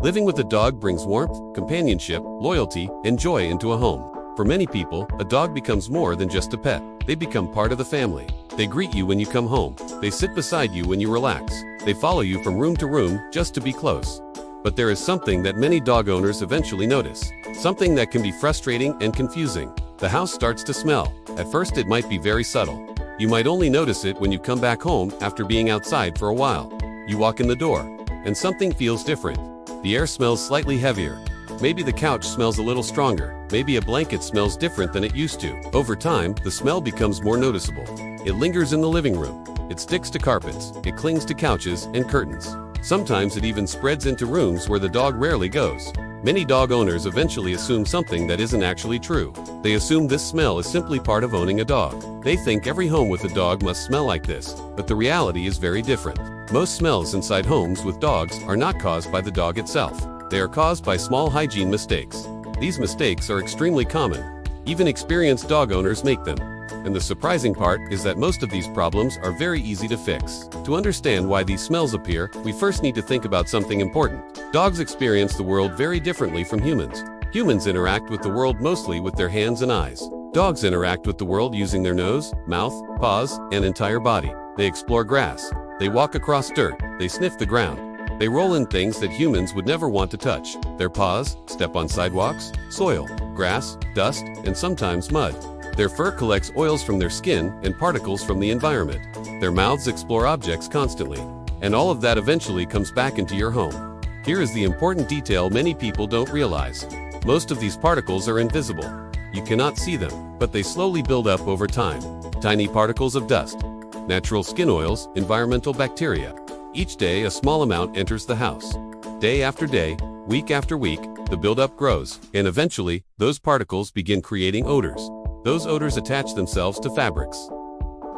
Living with a dog brings warmth, companionship, loyalty, and joy into a home. For many people, a dog becomes more than just a pet. They become part of the family. They greet you when you come home. They sit beside you when you relax. They follow you from room to room just to be close. But there is something that many dog owners eventually notice. Something that can be frustrating and confusing. The house starts to smell. At first it might be very subtle. You might only notice it when you come back home after being outside for a while. You walk in the door, and something feels different. The air smells slightly heavier. Maybe the couch smells a little stronger. Maybe a blanket smells different than it used to. Over time, the smell becomes more noticeable. It lingers in the living room. It sticks to carpets. It clings to couches and curtains. Sometimes it even spreads into rooms where the dog rarely goes. Many dog owners eventually assume something that isn't actually true. They assume this smell is simply part of owning a dog. They think every home with a dog must smell like this, but the reality is very different. Most smells inside homes with dogs are not caused by the dog itself. They are caused by small hygiene mistakes. These mistakes are extremely common. Even experienced dog owners make them. And the surprising part is that most of these problems are very easy to fix. To understand why these smells appear, we first need to think about something important. Dogs experience the world very differently from humans. Humans interact with the world mostly with their hands and eyes. Dogs interact with the world using their nose, mouth, paws, and entire body. They explore grass. They walk across dirt. They sniff the ground. They roll in things that humans would never want to touch. Their paws step on sidewalks, soil, grass, dust, and sometimes mud. Their fur collects oils from their skin and particles from the environment. Their mouths explore objects constantly. And all of that eventually comes back into your home. Here is the important detail many people don't realize. Most of these particles are invisible. You cannot see them, but they slowly build up over time. Tiny particles of dust, natural skin oils, environmental bacteria. Each day, a small amount enters the house. Day after day, week after week, the buildup grows, and eventually, those particles begin creating odors. Those odors attach themselves to fabrics,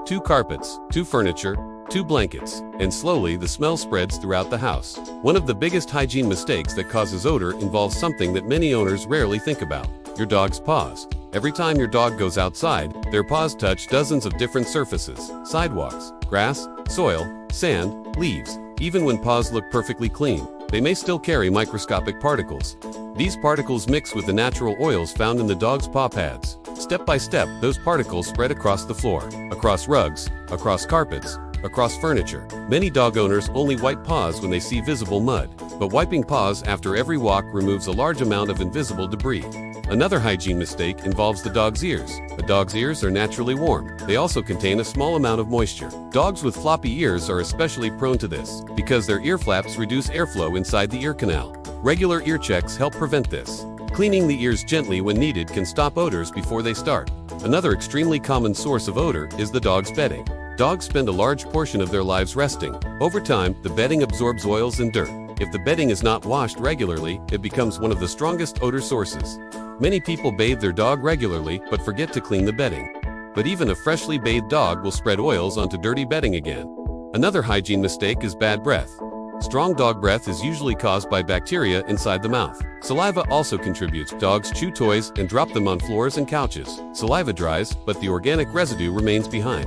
to carpets, to furniture, to blankets, and slowly the smell spreads throughout the house. One of the biggest hygiene mistakes that causes odor involves something that many owners rarely think about: your dog's paws. Every time your dog goes outside, their paws touch dozens of different surfaces: sidewalks, grass, soil, sand, leaves. Even when paws look perfectly clean, they may still carry microscopic particles. These particles mix with the natural oils found in the dog's paw pads. Step by step, those particles spread across the floor, across rugs, across carpets, across furniture. Many dog owners only wipe paws when they see visible mud, but wiping paws after every walk removes a large amount of invisible debris. Another hygiene mistake involves the dog's ears. A dog's ears are naturally warm. They also contain a small amount of moisture. Dogs with floppy ears are especially prone to this, because their ear flaps reduce airflow inside the ear canal. Regular ear checks help prevent this. Cleaning the ears gently when needed can stop odors before they start. Another extremely common source of odor is the dog's bedding. Dogs spend a large portion of their lives resting. Over time, the bedding absorbs oils and dirt. If the bedding is not washed regularly, it becomes one of the strongest odor sources. Many people bathe their dog regularly but forget to clean the bedding. But even a freshly bathed dog will spread oils onto dirty bedding again. Another hygiene mistake is bad breath. Strong dog breath is usually caused by bacteria inside the mouth. Saliva also contributes. Dogs chew toys and drop them on floors and couches. Saliva dries, but the organic residue remains behind.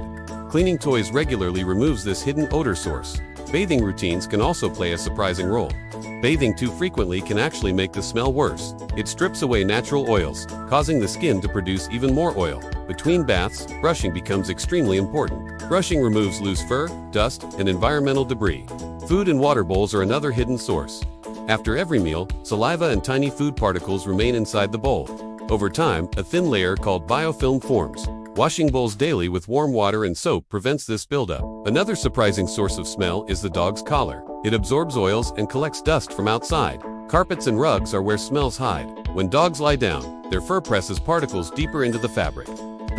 Cleaning toys regularly removes this hidden odor source. Bathing routines can also play a surprising role. Bathing too frequently can actually make the smell worse. It strips away natural oils, causing the skin to produce even more oil. Between baths, brushing becomes extremely important. Brushing removes loose fur, dust, and environmental debris. Food and water bowls are another hidden source. After every meal, saliva and tiny food particles remain inside the bowl. Over time, a thin layer called biofilm forms. Washing bowls daily with warm water and soap prevents this buildup. Another surprising source of smell is the dog's collar. It absorbs oils and collects dust from outside. Carpets and rugs are where smells hide. When dogs lie down, their fur presses particles deeper into the fabric.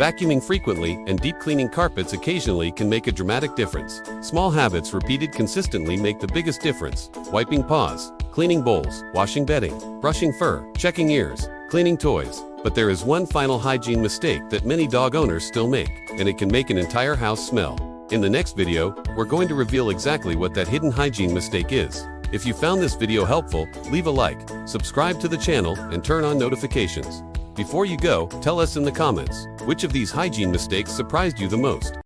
Vacuuming frequently and deep cleaning carpets occasionally can make a dramatic difference. Small habits repeated consistently make the biggest difference. Wiping paws, cleaning bowls, washing bedding, brushing fur, checking ears, cleaning toys. But there is one final hygiene mistake that many dog owners still make, and it can make an entire house smell. In the next video, we're going to reveal exactly what that hidden hygiene mistake is. If you found this video helpful, leave a like, subscribe to the channel, and turn on notifications. Before you go, tell us in the comments, which of these hygiene mistakes surprised you the most?